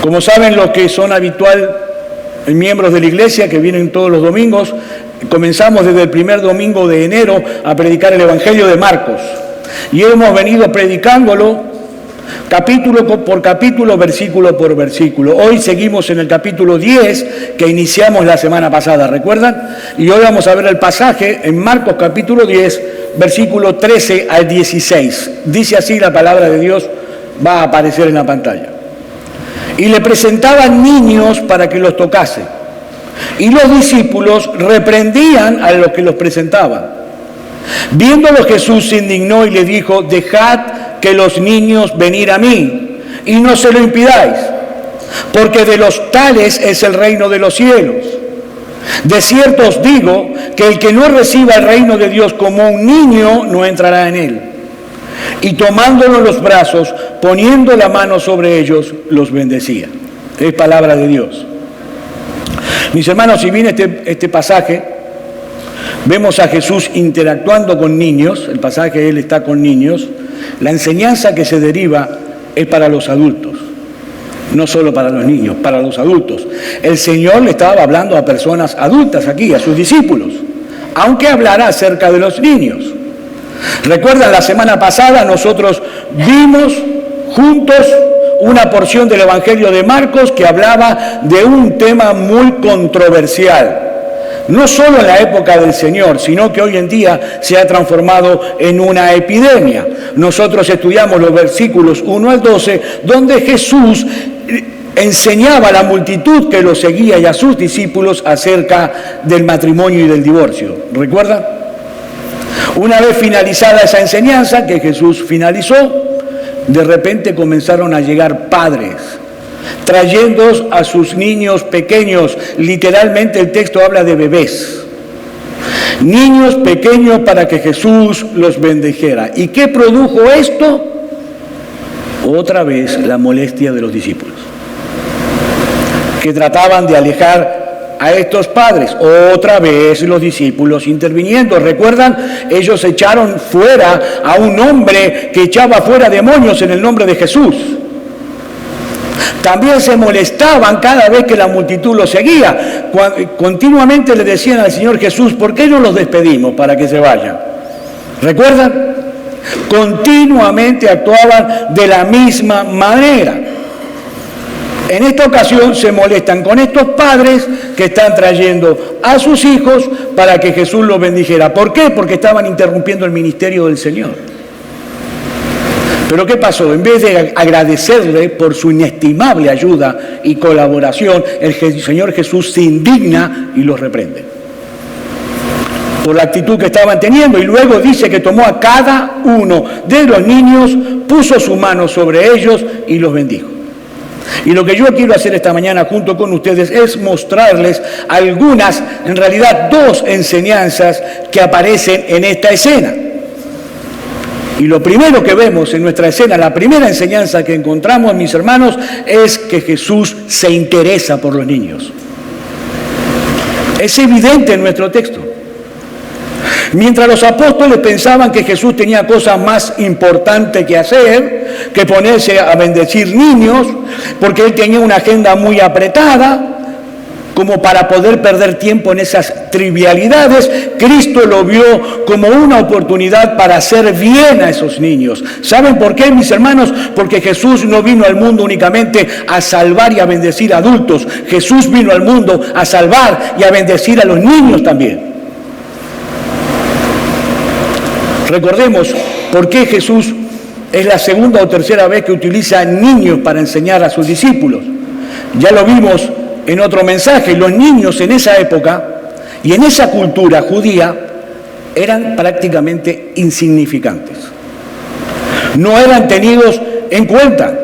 Como saben los que son habitual miembros de la iglesia, que vienen todos los domingos, comenzamos desde el primer domingo de enero a predicar el Evangelio de Marcos. Y hemos venido predicándolo capítulo por capítulo, versículo por versículo. Hoy seguimos en el capítulo 10 que iniciamos la semana pasada, ¿recuerdan? Y hoy vamos a ver el pasaje en Marcos capítulo 10, versículo 13 al 16. Dice así la palabra de Dios, va a aparecer en la pantalla. Y le presentaban niños para que los tocase. Y los discípulos reprendían a los que los presentaban. Viéndolo Jesús se indignó y le dijo, dejad que los niños venir a mí, y no se lo impidáis, porque de los tales es el reino de los cielos. De cierto os digo que el que no reciba el reino de Dios como un niño no entrará en él. Y tomándolo en los brazos, poniendo la mano sobre ellos, los bendecía. Es palabra de Dios. Mis hermanos, si bien este pasaje, vemos a Jesús interactuando con niños, el pasaje él está con niños, la enseñanza que se deriva es para los adultos, no solo para los niños, para los adultos. El Señor le estaba hablando a personas adultas aquí, a sus discípulos, aunque hablara acerca de los niños. Recuerdan, la semana pasada nosotros vimos juntos una porción del Evangelio de Marcos que hablaba de un tema muy controversial. No solo en la época del Señor, sino que hoy en día se ha transformado en una epidemia. Nosotros estudiamos los versículos 1 al 12, donde Jesús enseñaba a la multitud que lo seguía y a sus discípulos acerca del matrimonio y del divorcio. ¿Recuerdan? Una vez finalizada esa enseñanza que Jesús finalizó, de repente comenzaron a llegar padres, trayendo a sus niños pequeños. Literalmente el texto habla de bebés. Niños pequeños para que Jesús los bendijera. ¿Y qué produjo esto? Otra vez la molestia de los discípulos, que trataban de alejar a estos padres. Otra vez los discípulos interviniendo. ¿Recuerdan? Ellos echaron fuera a un hombre que echaba fuera demonios en el nombre de Jesús. También se molestaban cada vez que la multitud los seguía. Continuamente le decían al Señor Jesús, ¿por qué no los despedimos para que se vayan? ¿Recuerdan? Continuamente actuaban de la misma manera. En esta ocasión se molestan con estos padres que están trayendo a sus hijos para que Jesús los bendijera. ¿Por qué? Porque estaban interrumpiendo el ministerio del Señor. Pero ¿qué pasó? En vez de agradecerle por su inestimable ayuda y colaboración, el Señor Jesús se indigna y los reprende por la actitud que estaban teniendo. Y luego dice que tomó a cada uno de los niños, puso su mano sobre ellos y los bendijo. Y lo que yo quiero hacer esta mañana junto con ustedes es mostrarles algunas, en realidad dos enseñanzas que aparecen en esta escena. Y lo primero que vemos en nuestra escena, la primera enseñanza que encontramos, mis hermanos, es que Jesús se interesa por los niños. Es evidente en nuestro texto. Mientras los apóstoles pensaban que Jesús tenía cosas más importantes que hacer, que ponerse a bendecir niños, porque él tenía una agenda muy apretada, como para poder perder tiempo en esas trivialidades, Cristo lo vio como una oportunidad para hacer bien a esos niños. ¿Saben por qué, mis hermanos? Porque Jesús no vino al mundo únicamente a salvar y a bendecir a adultos. Jesús vino al mundo a salvar y a bendecir a los niños también. Recordemos por qué Jesús es la segunda o tercera vez que utiliza niños para enseñar a sus discípulos. Ya lo vimos en otro mensaje. Los niños en esa época y en esa cultura judía eran prácticamente insignificantes. No eran tenidos en cuenta.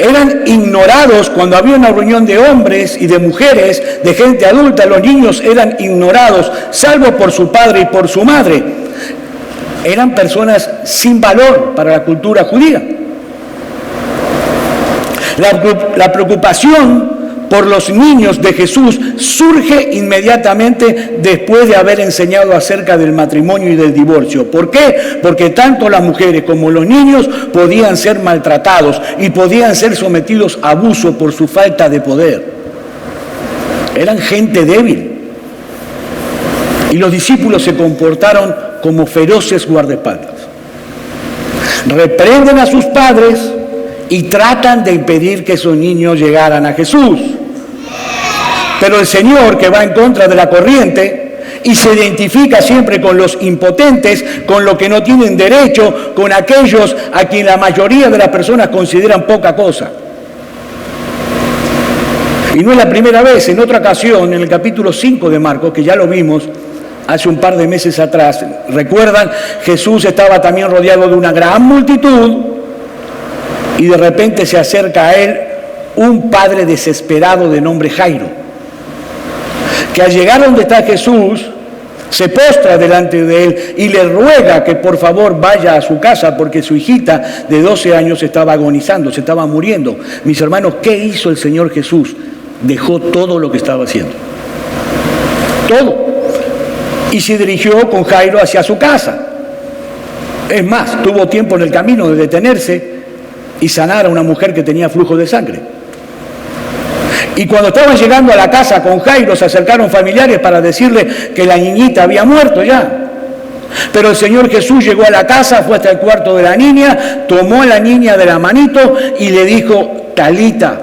Eran ignorados cuando había una reunión de hombres y de mujeres, de gente adulta. Los niños eran ignorados, salvo por su padre y por su madre. Eran personas sin valor para la cultura judía. La preocupación por los niños de Jesús surge inmediatamente después de haber enseñado acerca del matrimonio y del divorcio. ¿Por qué? Porque tanto las mujeres como los niños podían ser maltratados y podían ser sometidos a abuso por su falta de poder. Eran gente débil. Y los discípulos se comportaron como feroces guardaespaldas. Reprenden a sus padres y tratan de impedir que esos niños llegaran a Jesús. Pero el Señor, que va en contra de la corriente y se identifica siempre con los impotentes, con los que no tienen derecho, con aquellos a quien la mayoría de las personas consideran poca cosa. Y no es la primera vez. En otra ocasión, en el capítulo 5 de Marcos, que ya lo vimos hace un par de meses atrás, recuerdan, Jesús estaba también rodeado de una gran multitud y de repente se acerca a él un padre desesperado de nombre Jairo, que al llegar donde está Jesús se postra delante de él y le ruega que por favor vaya a su casa porque su hijita de 12 años estaba agonizando, se estaba muriendo. Mis hermanos, ¿qué hizo el Señor Jesús? Dejó todo lo que estaba haciendo. Todo. Y se dirigió con Jairo hacia su casa. Es más, tuvo tiempo en el camino de detenerse y sanar a una mujer que tenía flujo de sangre. Y cuando estaban llegando a la casa con Jairo, se acercaron familiares para decirle que la niñita había muerto ya. Pero el Señor Jesús llegó a la casa, fue hasta el cuarto de la niña, tomó a la niña de la manito y le dijo, Talita,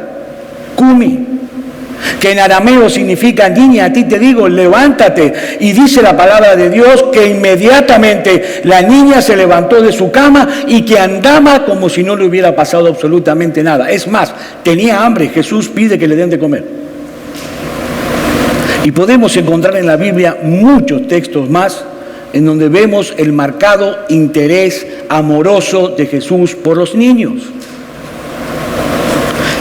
cumi, que en arameo significa, niña, a ti te digo, levántate. Y dice la palabra de Dios que inmediatamente la niña se levantó de su cama y que andaba como si no le hubiera pasado absolutamente nada. Es más, tenía hambre. Jesús pide que le den de comer. Y podemos encontrar en la Biblia muchos textos más en donde vemos el marcado interés amoroso de Jesús por los niños.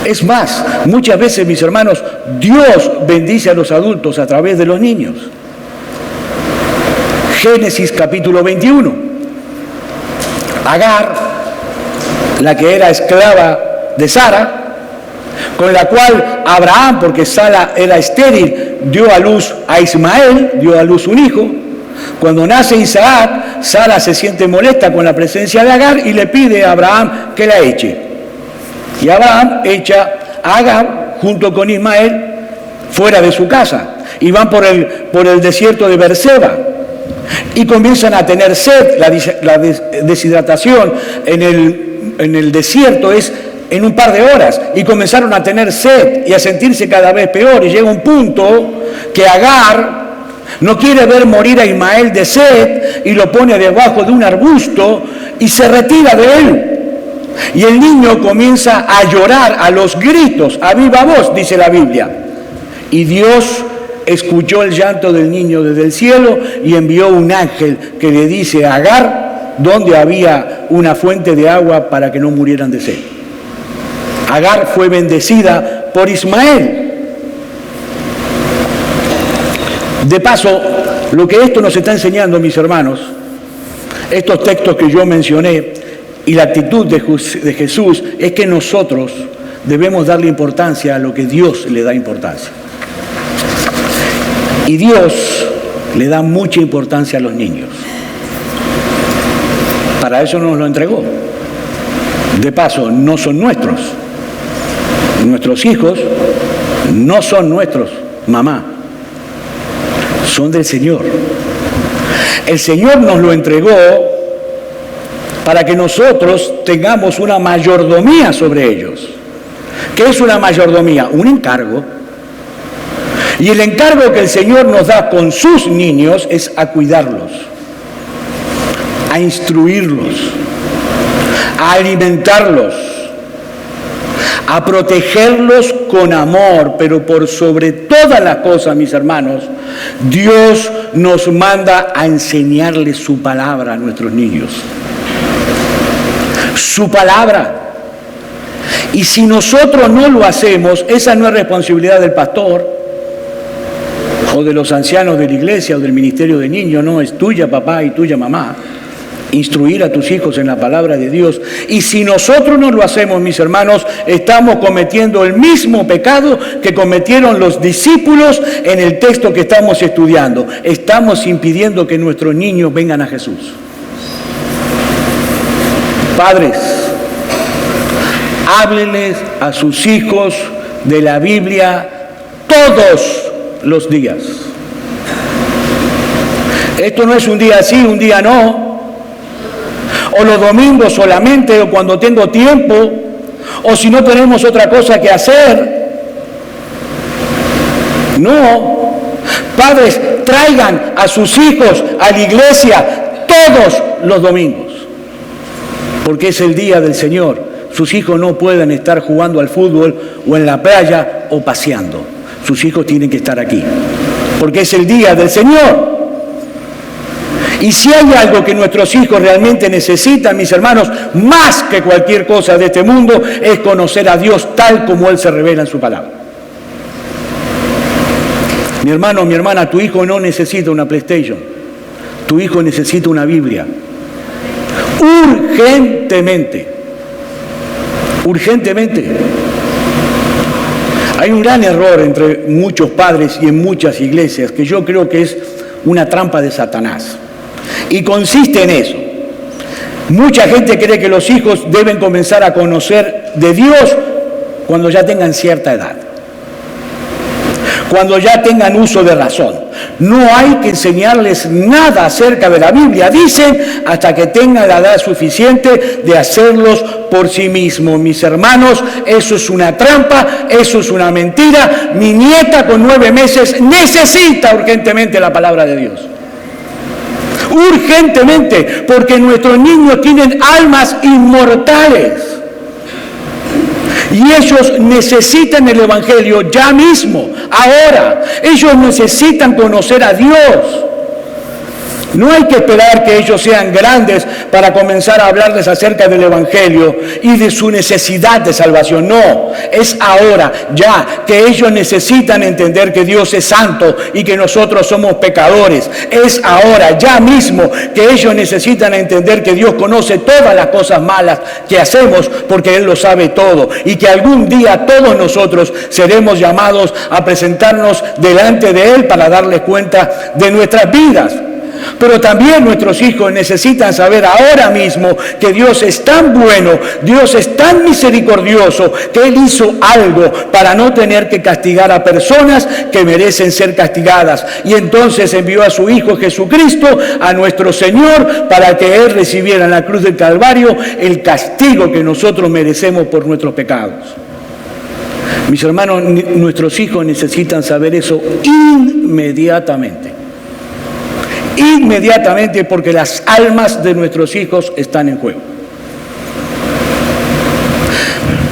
Es más, muchas veces, mis hermanos, Dios bendice a los adultos a través de los niños. Génesis capítulo 21. Agar, la que era esclava de Sara, con la cual Abraham, porque Sara era estéril, dio a luz a Ismael, dio a luz un hijo. Cuando nace Isaac, Sara se siente molesta con la presencia de Agar y le pide a Abraham que la eche. Y Abraham echa a Agar junto con Ismael fuera de su casa y van por el desierto de Berseba y comienzan a tener sed. La deshidratación en el desierto es en un par de horas y comenzaron a tener sed y a sentirse cada vez peor y llega un punto que Agar no quiere ver morir a Ismael de sed y lo pone debajo de un arbusto y se retira de él. Y el niño comienza a llorar a los gritos, a viva voz, dice la Biblia. Y Dios escuchó el llanto del niño desde el cielo y envió un ángel que le dice a Agar dónde había una fuente de agua para que no murieran de sed. Agar fue bendecida por Ismael. De paso, lo que esto nos está enseñando, mis hermanos, estos textos que yo mencioné, y la actitud de Jesús es que nosotros debemos darle importancia a lo que Dios le da importancia. Y Dios le da mucha importancia a los niños. Para eso nos lo entregó. De paso, no son nuestros. Nuestros hijos no son nuestros, mamá. Son del Señor. El Señor nos lo entregó para que nosotros tengamos una mayordomía sobre ellos. ¿Qué es una mayordomía? Un encargo. Y el encargo que el Señor nos da con sus niños es a cuidarlos, a instruirlos, a alimentarlos, a protegerlos con amor, pero por sobre todas las cosas, mis hermanos, Dios nos manda a enseñarles su palabra a nuestros niños. Su palabra. Y si nosotros no lo hacemos, esa no es responsabilidad del pastor o de los ancianos de la iglesia o del ministerio de niños, no, es tuya papá y tuya mamá. instruir a tus hijos en la palabra de Dios. Y si nosotros no lo hacemos, mis hermanos, estamos cometiendo el mismo pecado que cometieron los discípulos en el texto que estamos estudiando. Estamos impidiendo que nuestros niños vengan a Jesús. Padres, háblenles a sus hijos de la Biblia todos los días. Esto no es un día sí, un día no. O los domingos solamente, o cuando tengo tiempo, o si no tenemos otra cosa que hacer. No. Padres, traigan a sus hijos a la iglesia todos los domingos, porque es el día del Señor. Sus hijos no pueden estar jugando al fútbol o en la playa o paseando. Sus hijos tienen que estar aquí, porque es el día del Señor. Y si hay algo que nuestros hijos realmente necesitan, mis hermanos, más que cualquier cosa de este mundo, es conocer a Dios tal como Él se revela en su palabra. Mi hermano, mi hermana, tu hijo no necesita una PlayStation. Tu hijo necesita una Biblia. Urgentemente. Urgentemente. Hay un gran error entre muchos padres y en muchas iglesias que yo creo que es una trampa de Satanás. Y consiste en eso. Mucha gente cree que los hijos deben comenzar a conocer de Dios cuando ya tengan cierta edad, cuando ya tengan uso de razón. No hay que enseñarles nada acerca de la Biblia, dicen, hasta que tengan la edad suficiente de hacerlos por sí mismos. Mis hermanos, eso es una trampa, eso es una mentira. Mi nieta con 9 meses necesita urgentemente la palabra de Dios. Urgentemente, porque nuestros niños tienen almas inmortales y ellos necesitan el Evangelio ya mismo, ahora. Ellos necesitan conocer a Dios. No hay que esperar que ellos sean grandes para comenzar a hablarles acerca del Evangelio y de su necesidad de salvación. No, es ahora, ya, que ellos necesitan entender que Dios es santo y que nosotros somos pecadores. Es ahora, ya mismo, que ellos necesitan entender que Dios conoce todas las cosas malas que hacemos porque Él lo sabe todo. Y que algún día todos nosotros seremos llamados a presentarnos delante de Él para darles cuenta de nuestras vidas. Pero también nuestros hijos necesitan saber ahora mismo que Dios es tan bueno, Dios es tan misericordioso, que Él hizo algo para no tener que castigar a personas que merecen ser castigadas. Y entonces envió a su Hijo Jesucristo, a nuestro Señor, para que Él recibiera en la cruz del Calvario el castigo que nosotros merecemos por nuestros pecados. Mis hermanos, nuestros hijos necesitan saber eso inmediatamente. Inmediatamente, porque las almas de nuestros hijos están en juego.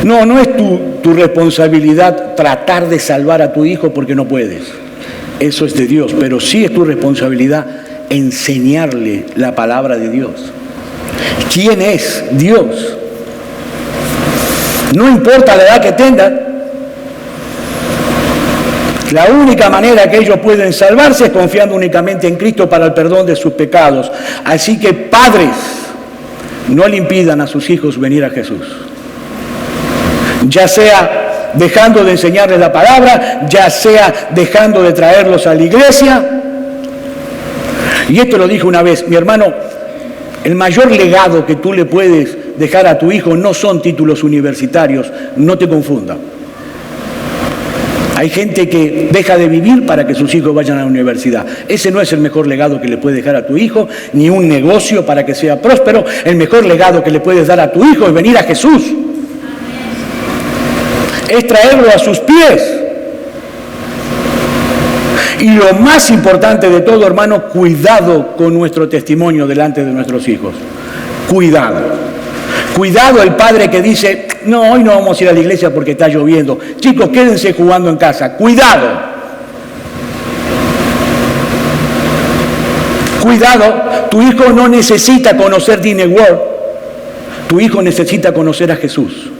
No es tu responsabilidad tratar de salvar a tu hijo porque no puedes. Eso es de Dios, pero sí es tu responsabilidad enseñarle la palabra de Dios. ¿Quién es Dios? No importa la edad que tengan. La única manera que ellos pueden salvarse es confiando únicamente en Cristo para el perdón de sus pecados. Así que, padres, no le impidan a sus hijos venir a Jesús. Ya sea dejando de enseñarles la palabra, ya sea dejando de traerlos a la iglesia. Y esto lo dije una vez, mi hermano, el mayor legado que tú le puedes dejar a tu hijo no son títulos universitarios, no te confunda. Hay gente que deja de vivir para que sus hijos vayan a la universidad. Ese no es el mejor legado que le puedes dejar a tu hijo, ni un negocio para que sea próspero. El mejor legado que le puedes dar a tu hijo es venir a Jesús. Es traerlo a sus pies. Y lo más importante de todo, hermano, cuidado con nuestro testimonio delante de nuestros hijos. Cuidado. Cuidado el padre que dice, no, hoy no vamos a ir a la iglesia porque está lloviendo. Chicos, quédense jugando en casa. Cuidado. Cuidado, tu hijo no necesita conocer Disney World. Tu hijo necesita conocer a Jesús.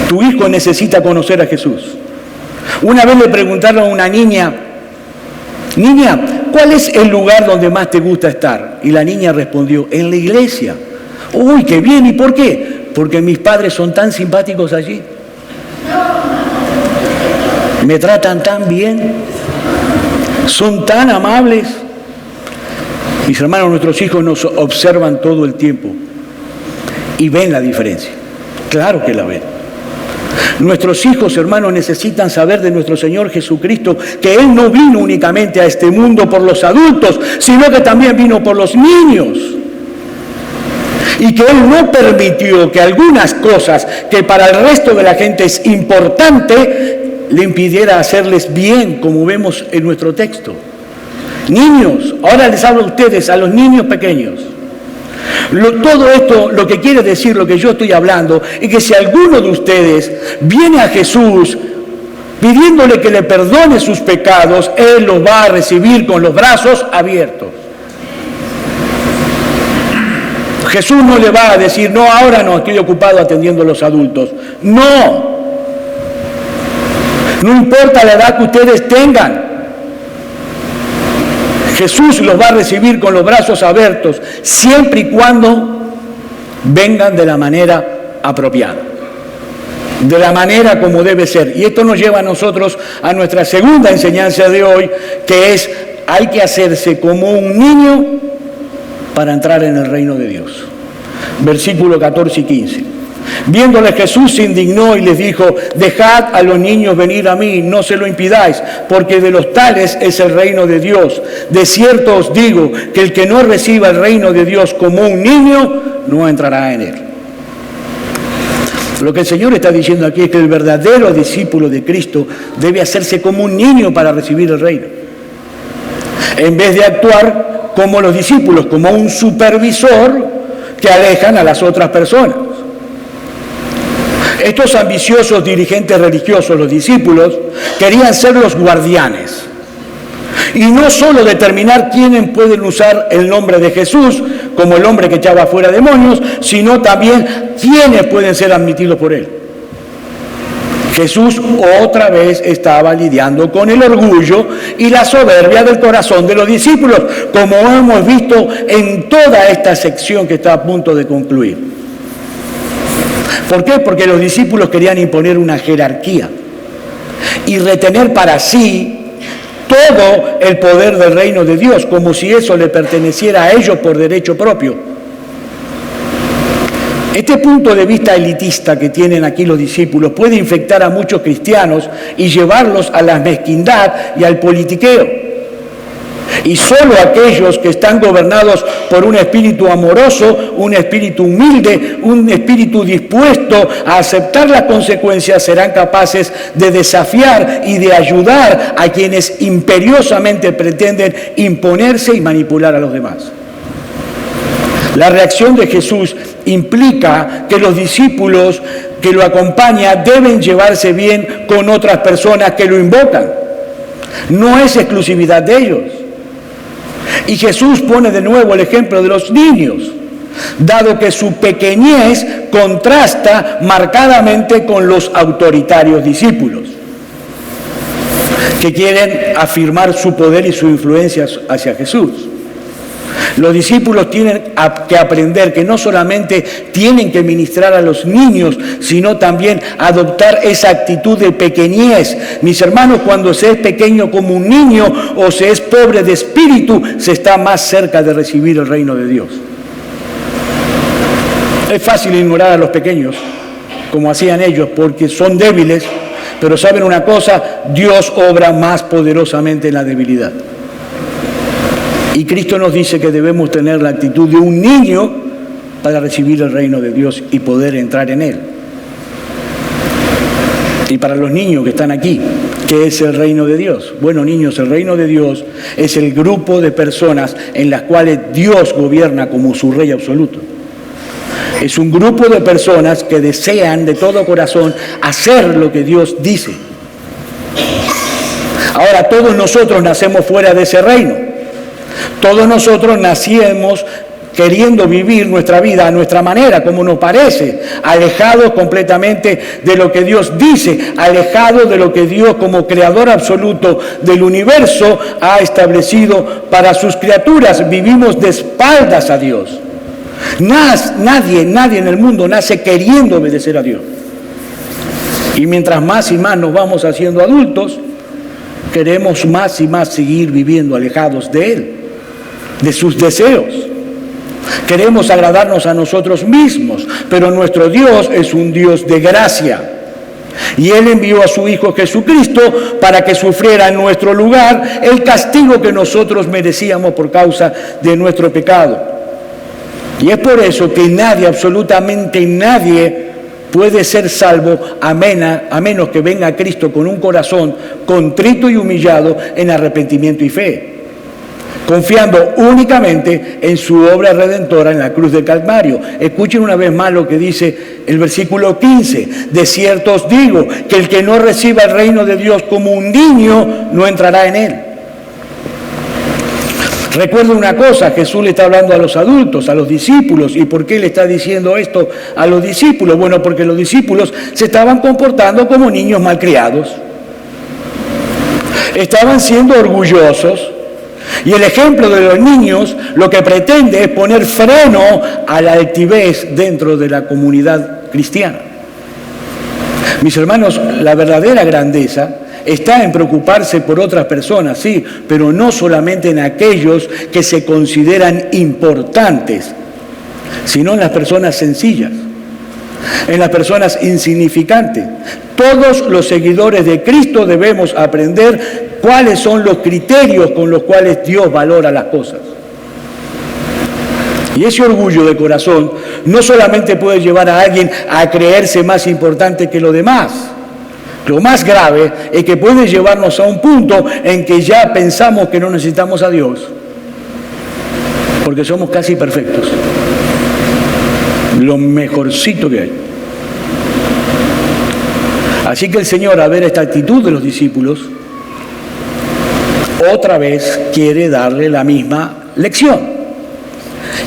Tu hijo necesita conocer a Jesús. Una vez le preguntaron a una niña, ¿cuál es el lugar donde más te gusta estar? Y la niña respondió, en la iglesia. Uy, qué bien, ¿y por qué? Porque mis padres son tan simpáticos allí. Me tratan tan bien, son tan amables. Mis hermanos, nuestros hijos nos observan todo el tiempo y ven la diferencia. Claro que la ven. Nuestros hijos, hermanos, necesitan saber de nuestro Señor Jesucristo que Él no vino únicamente a este mundo por los adultos, sino que también vino por los niños. Y que Él no permitió que algunas cosas que para el resto de la gente es importante, le impidiera hacerles bien, como vemos en nuestro texto. Niños, ahora les hablo a ustedes, a los niños pequeños. Todo esto, lo que quiere decir, lo que yo estoy hablando, es que si alguno de ustedes viene a Jesús pidiéndole que le perdone sus pecados, Él los va a recibir con los brazos abiertos. Jesús no le va a decir, no, ahora no, estoy ocupado atendiendo a los adultos. No. No importa la edad que ustedes tengan. Jesús los va a recibir con los brazos abiertos, siempre y cuando vengan de la manera apropiada, de la manera como debe ser. Y esto nos lleva a nosotros a nuestra segunda enseñanza de hoy, que es, hay que hacerse como un niño para entrar en el reino de Dios. Versículo 14 y 15. Viéndole Jesús se indignó y les dijo, dejad a los niños venir a mí, no se lo impidáis, porque de los tales es el reino de Dios. De cierto os digo que el que no reciba el reino de Dios como un niño, no entrará en él. Lo que el Señor está diciendo aquí es que el verdadero discípulo de Cristo debe hacerse como un niño para recibir el reino. En vez de actuar como los discípulos, como un supervisor que alejan a las otras personas. Estos ambiciosos dirigentes religiosos, los discípulos, querían ser los guardianes. Y no solo determinar quiénes pueden usar el nombre de Jesús, como el hombre que echaba fuera demonios, sino también quiénes pueden ser admitidos por él. Jesús otra vez estaba lidiando con el orgullo y la soberbia del corazón de los discípulos, como hemos visto en toda esta sección que está a punto de concluir. ¿Por qué? Porque los discípulos querían imponer una jerarquía y retener para sí todo el poder del reino de Dios, como si eso le perteneciera a ellos por derecho propio. Este punto de vista elitista que tienen aquí los discípulos puede infectar a muchos cristianos y llevarlos a la mezquindad y al politiqueo. Y solo aquellos que están gobernados por un espíritu amoroso, un espíritu humilde, un espíritu dispuesto a aceptar las consecuencias serán capaces de desafiar y de ayudar a quienes imperiosamente pretenden imponerse y manipular a los demás. La reacción de Jesús implica que los discípulos que lo acompañan deben llevarse bien con otras personas que lo invocan. No es exclusividad de ellos. Y Jesús pone de nuevo el ejemplo de los niños, dado que su pequeñez contrasta marcadamente con los autoritarios discípulos, que quieren afirmar su poder y su influencia hacia Jesús. Los discípulos tienen que aprender que no solamente tienen que ministrar a los niños, sino también adoptar esa actitud de pequeñez. Mis hermanos, cuando se es pequeño como un niño o se es pobre de espíritu, se está más cerca de recibir el reino de Dios. Es fácil ignorar a los pequeños, como hacían ellos, porque son débiles, pero ¿saben una cosa? Dios obra más poderosamente en la debilidad. Y Cristo nos dice que debemos tener la actitud de un niño para recibir el reino de Dios y poder entrar en él. Y para los niños que están aquí, ¿qué es el reino de Dios? Bueno, niños, el reino de Dios es el grupo de personas en las cuales Dios gobierna como su rey absoluto. Es un grupo de personas que desean de todo corazón hacer lo que Dios dice. Ahora, todos nosotros nacemos fuera de ese reino. Todos nosotros nacimos queriendo vivir nuestra vida a nuestra manera, como nos parece, alejados completamente de lo que Dios dice, alejados de lo que Dios como creador absoluto del universo ha establecido para sus criaturas. Vivimos de espaldas a Dios. Nadie en el mundo nace queriendo obedecer a Dios. Y mientras más y más nos vamos haciendo adultos, queremos más y más seguir viviendo alejados de Él, de sus deseos. Queremos agradarnos a nosotros mismos, pero nuestro Dios es un Dios de gracia. Y Él envió a su Hijo Jesucristo para que sufriera en nuestro lugar el castigo que nosotros merecíamos por causa de nuestro pecado. Y es por eso que nadie, absolutamente nadie, puede ser salvo a menos que venga a Cristo con un corazón contrito y humillado en arrepentimiento y fe, confiando únicamente en su obra redentora en la cruz del Calvario. Escuchen una vez más lo que dice el versículo 15. De cierto os digo que el que no reciba el reino de Dios como un niño no entrará en él. Recuerden una cosa, Jesús le está hablando a los adultos, a los discípulos. ¿Y por qué le está diciendo esto a los discípulos? Bueno, porque los discípulos se estaban comportando como niños malcriados. Estaban siendo orgullosos. Y el ejemplo de los niños lo que pretende es poner freno a la altivez dentro de la comunidad cristiana. Mis hermanos, la verdadera grandeza está en preocuparse por otras personas, sí, pero no solamente en aquellos que se consideran importantes, sino en las personas sencillas, en las personas insignificantes. Todos los seguidores de Cristo debemos aprender cuáles son los criterios con los cuales Dios valora las cosas. Y ese orgullo de corazón no solamente puede llevar a alguien a creerse más importante que los demás. Lo más grave es que puede llevarnos a un punto en que ya pensamos que no necesitamos a Dios, porque somos casi perfectos, lo mejorcito que hay. Así que el Señor, a ver esta actitud de los discípulos, otra vez quiere darle la misma lección.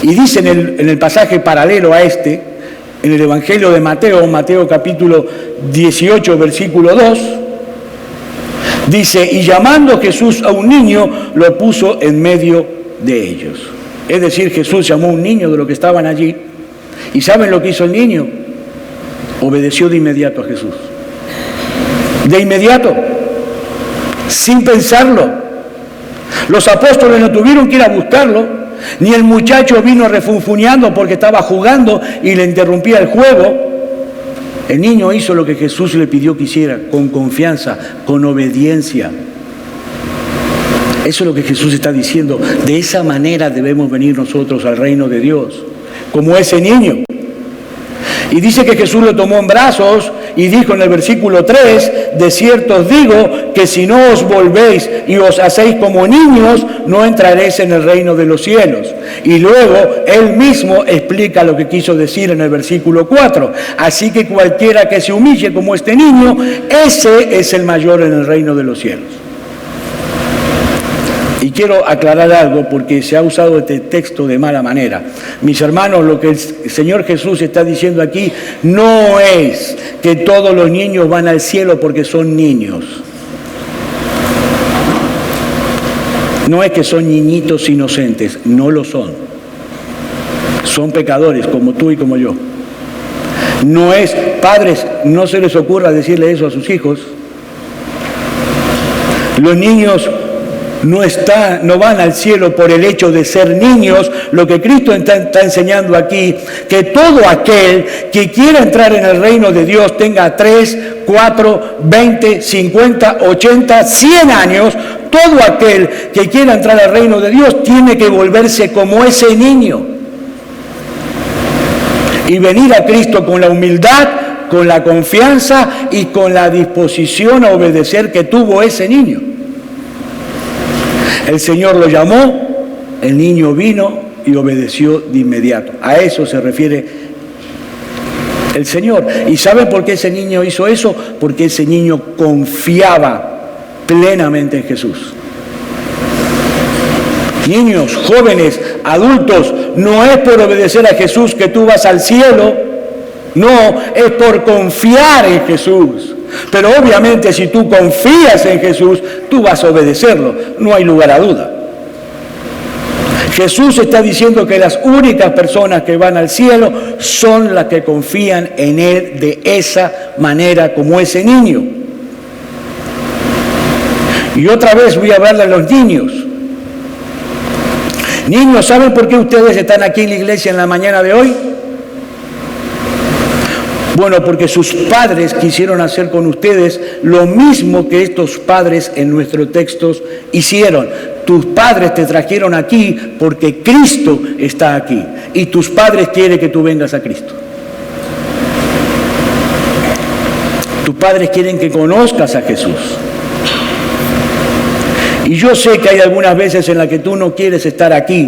Y dice en el pasaje paralelo a este, en el Evangelio de Mateo, Mateo capítulo 18, versículo 2, dice, y llamando Jesús a un niño, lo puso en medio de ellos. Es decir, Jesús llamó a un niño de los que estaban allí. ¿Y saben lo que hizo el niño? Obedeció de inmediato a Jesús. De inmediato, sin pensarlo. Los apóstoles no tuvieron que ir a buscarlo. Ni el muchacho vino refunfuñando porque estaba jugando y le interrumpía el juego. El niño hizo lo que Jesús le pidió que hiciera, con confianza, con obediencia. Eso es lo que Jesús está diciendo. De esa manera debemos venir nosotros al reino de Dios, como ese niño. Y dice que Jesús lo tomó en brazos y dijo en el versículo 3, de cierto os digo que si no os volvéis y os hacéis como niños, no entraréis en el reino de los cielos. Y luego él mismo explica lo que quiso decir en el versículo 4. Así que cualquiera que se humille como este niño, ese es el mayor en el reino de los cielos. Y quiero aclarar algo porque se ha usado este texto de mala manera. Mis hermanos, lo que el Señor Jesús está diciendo aquí no es que todos los niños van al cielo porque son niños. No es que son niñitos inocentes, no lo son. Son pecadores como tú y como yo. No es, padres, no se les ocurra decirle eso a sus hijos. Los niños no van al cielo por el hecho de ser niños. Lo que Cristo está enseñando aquí, que todo aquel que quiera entrar en el reino de Dios tenga 3, 4, 20, 50, 80, 100 años, todo aquel que quiera entrar al reino de Dios tiene que volverse como ese niño y venir a Cristo con la humildad, con la confianza y con la disposición a obedecer que tuvo ese niño. El Señor lo llamó, el niño vino y obedeció de inmediato. A eso se refiere el Señor. ¿Y saben por qué ese niño hizo eso? Porque ese niño confiaba plenamente en Jesús. Niños, jóvenes, adultos, no es por obedecer a Jesús que tú vas al cielo, no, es por confiar en Jesús. Pero obviamente si tú confías en Jesús, tú vas a obedecerlo, no hay lugar a duda. Jesús está diciendo que las únicas personas que van al cielo son las que confían en Él de esa manera como ese niño. Y otra vez voy a hablarle a los niños. Niños, ¿saben por qué ustedes están aquí en la iglesia en la mañana de hoy? Bueno, porque sus padres quisieron hacer con ustedes lo mismo que estos padres en nuestros textos hicieron. Tus padres te trajeron aquí porque Cristo está aquí. Y tus padres quieren que tú vengas a Cristo. Tus padres quieren que conozcas a Jesús. Y yo sé que hay algunas veces en las que tú no quieres estar aquí,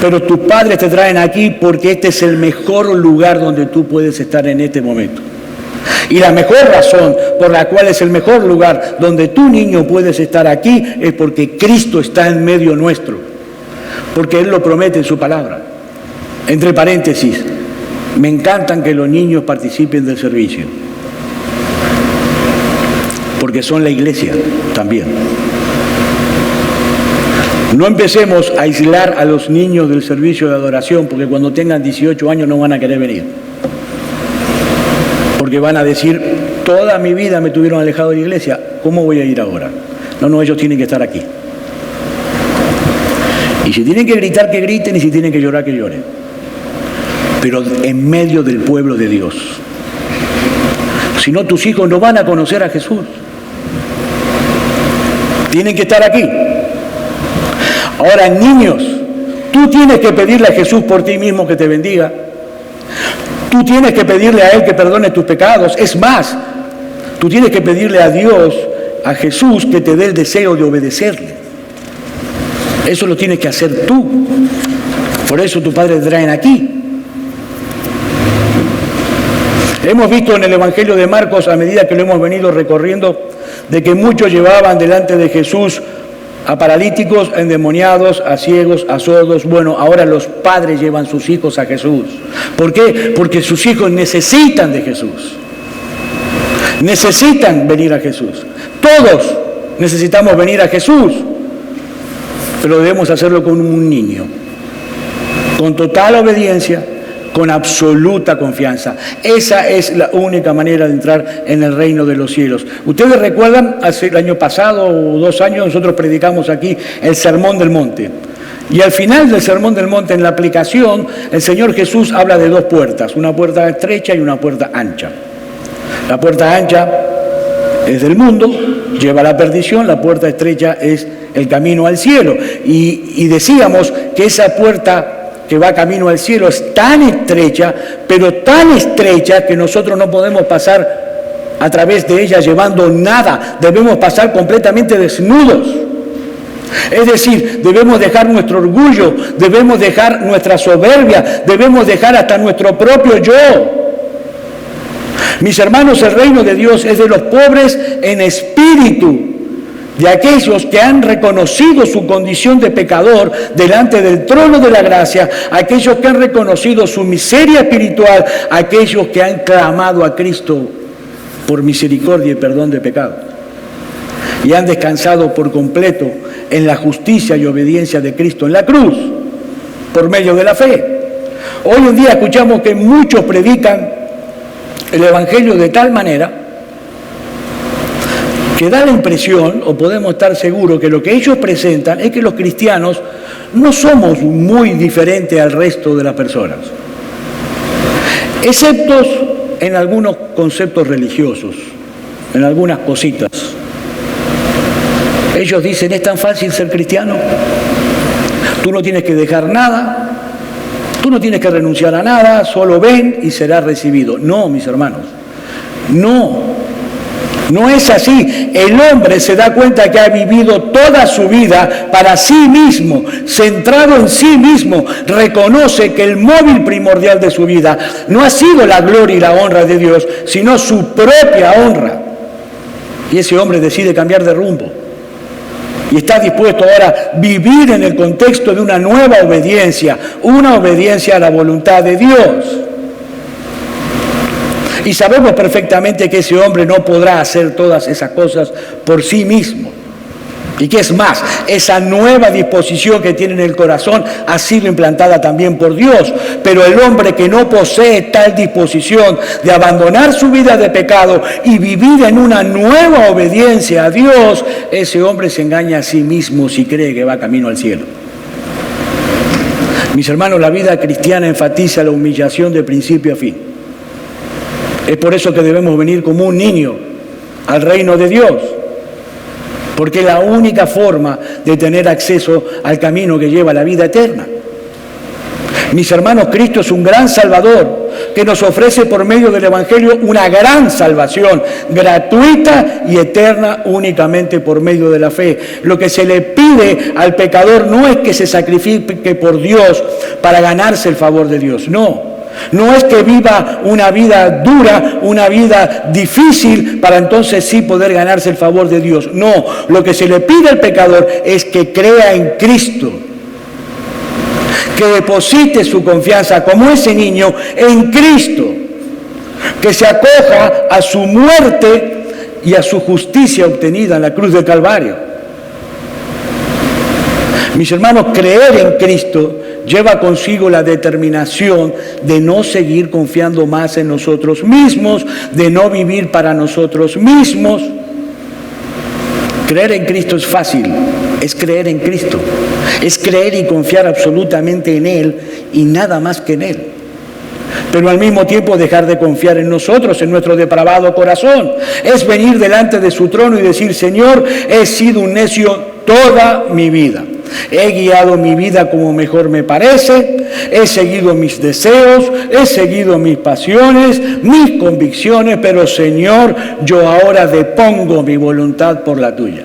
pero tus padres te traen aquí porque este es el mejor lugar donde tú puedes estar en este momento. Y la mejor razón por la cual es el mejor lugar donde tu niño puedes estar aquí es porque Cristo está en medio nuestro, porque Él lo promete en su palabra. Entre paréntesis, me encantan que los niños participen del servicio, porque son la iglesia también. No empecemos a aislar a los niños del servicio de adoración, porque cuando tengan 18 años no van a querer venir. Porque van a decir, toda mi vida me tuvieron alejado de la iglesia, ¿cómo voy a ir ahora? No, ellos tienen que estar aquí. Y si tienen que gritar, que griten, y si tienen que llorar, que lloren. Pero en medio del pueblo de Dios. Si no, tus hijos no van a conocer a Jesús. Tienen que estar aquí. Ahora, niños, tú tienes que pedirle a Jesús por ti mismo que te bendiga. Tú tienes que pedirle a Él que perdone tus pecados. Es más, tú tienes que pedirle a Dios, a Jesús, que te dé el deseo de obedecerle. Eso lo tienes que hacer tú. Por eso tus padres te traen aquí. Hemos visto en el Evangelio de Marcos, a medida que lo hemos venido recorriendo, de que muchos llevaban delante de Jesús a paralíticos, a endemoniados, a ciegos, a sordos. Bueno, ahora los padres llevan sus hijos a Jesús. ¿Por qué? Porque sus hijos necesitan de Jesús. Necesitan venir a Jesús. Todos necesitamos venir a Jesús, pero debemos hacerlo con un niño, con total obediencia, con absoluta confianza. Esa es la única manera de entrar en el reino de los cielos. Ustedes recuerdan, hace el año pasado o 2 años, nosotros predicamos aquí el Sermón del Monte. Y al final del Sermón del Monte, en la aplicación, el Señor Jesús habla de 2 puertas, una puerta estrecha y una puerta ancha. La puerta ancha es del mundo, lleva a la perdición, la puerta estrecha es el camino al cielo. Y decíamos que esa puerta que va camino al cielo es tan estrecha, pero tan estrecha que nosotros no podemos pasar a través de ella llevando nada. Debemos pasar completamente desnudos. Es decir, debemos dejar nuestro orgullo, debemos dejar nuestra soberbia, debemos dejar hasta nuestro propio yo. Mis hermanos, el reino de Dios es de los pobres en espíritu, de aquellos que han reconocido su condición de pecador delante del trono de la gracia, aquellos que han reconocido su miseria espiritual, aquellos que han clamado a Cristo por misericordia y perdón de pecado, y han descansado por completo en la justicia y obediencia de Cristo en la cruz, por medio de la fe. Hoy en día escuchamos que muchos predican el Evangelio de tal manera que da la impresión, o podemos estar seguros, que lo que ellos presentan es que los cristianos no somos muy diferentes al resto de las personas, excepto en algunos conceptos religiosos, en algunas cositas. Ellos dicen, es tan fácil ser cristiano, tú no tienes que dejar nada, tú no tienes que renunciar a nada, solo ven y serás recibido. No, mis hermanos, no es así. El hombre se da cuenta que ha vivido toda su vida para sí mismo, centrado en sí mismo. Reconoce que el móvil primordial de su vida no ha sido la gloria y la honra de Dios, sino su propia honra. Y ese hombre decide cambiar de rumbo. y está dispuesto ahora a vivir en el contexto de una nueva obediencia, una obediencia a la voluntad de Dios. Y sabemos perfectamente que ese hombre no podrá hacer todas esas cosas por sí mismo. Y que es más, esa nueva disposición que tiene en el corazón ha sido implantada también por Dios. Pero el hombre que no posee tal disposición de abandonar su vida de pecado y vivir en una nueva obediencia a Dios, ese hombre se engaña a sí mismo si cree que va camino al cielo. Mis hermanos, la vida cristiana enfatiza la humillación de principio a fin. Es por eso que debemos venir como un niño al reino de Dios, porque es la única forma de tener acceso al camino que lleva a la vida eterna. Mis hermanos, Cristo es un gran Salvador que nos ofrece por medio del Evangelio una gran salvación, gratuita y eterna únicamente por medio de la fe. Lo que se le pide al pecador no es que se sacrifique por Dios para ganarse el favor de Dios, no. No es que viva una vida dura, una vida difícil, para entonces sí poder ganarse el favor de Dios. No, lo que se le pide al pecador es que crea en Cristo, que deposite su confianza como ese niño en Cristo, que se acoja a su muerte y a su justicia obtenida en la cruz del Calvario. Mis hermanos, creer en Cristo lleva consigo la determinación de no seguir confiando más en nosotros mismos, de no vivir para nosotros mismos. Creer en Cristo es fácil, es creer en Cristo, es creer y confiar absolutamente en Él y nada más que en Él. Pero al mismo tiempo dejar de confiar en nosotros, en nuestro depravado corazón. Es venir delante de su trono y decir: Señor, he sido un necio toda mi vida. He guiado mi vida como mejor me parece, he seguido mis deseos, he seguido mis pasiones, mis convicciones, pero Señor, yo ahora depongo mi voluntad por la tuya.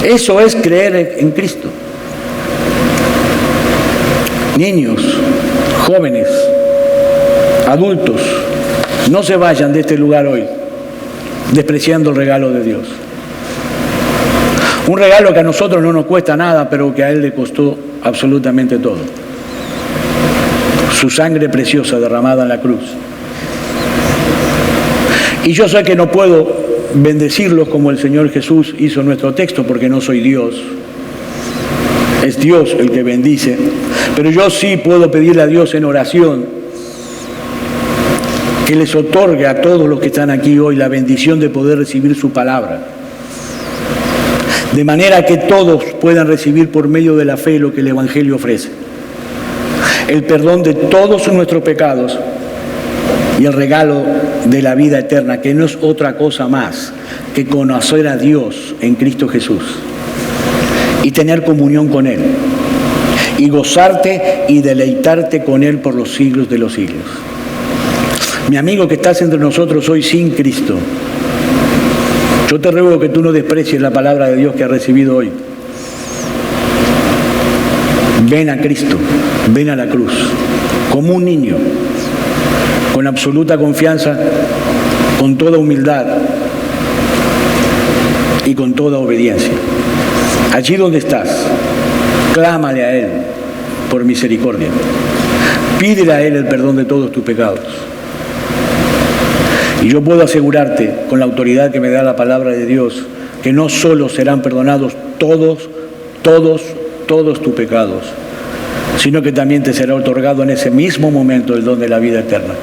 Eso es creer en Cristo. Niños, jóvenes, adultos, no se vayan de este lugar hoy despreciando el regalo de Dios. Un regalo que a nosotros no nos cuesta nada, pero que a Él le costó absolutamente todo. Su sangre preciosa derramada en la cruz. Y yo sé que no puedo bendecirlos como el Señor Jesús hizo en nuestro texto, porque no soy Dios. Es Dios el que bendice. Pero yo sí puedo pedirle a Dios en oración que les otorgue a todos los que están aquí hoy la bendición de poder recibir su palabra. De manera que todos puedan recibir por medio de la fe lo que el Evangelio ofrece. El perdón de todos nuestros pecados y el regalo de la vida eterna, que no es otra cosa más que conocer a Dios en Cristo Jesús y tener comunión con Él y gozarte y deleitarte con Él por los siglos de los siglos. Mi amigo que estás entre nosotros hoy sin Cristo, yo te ruego que tú no desprecies la palabra de Dios que has recibido hoy. Ven a Cristo, ven a la cruz, como un niño, con absoluta confianza, con toda humildad y con toda obediencia. Allí donde estás, clámale a Él por misericordia. Pídele a Él el perdón de todos tus pecados. Y yo puedo asegurarte, con la autoridad que me da la palabra de Dios, que no solo serán perdonados todos tus pecados, sino que también te será otorgado en ese mismo momento el don de la vida eterna.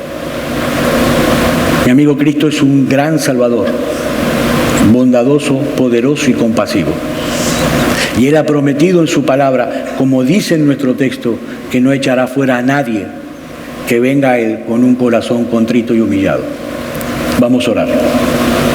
Mi amigo, Cristo es un gran Salvador, bondadoso, poderoso y compasivo. Y Él ha prometido en su palabra, como dice en nuestro texto, que no echará fuera a nadie que venga a Él con un corazón contrito y humillado. Vamos a orar.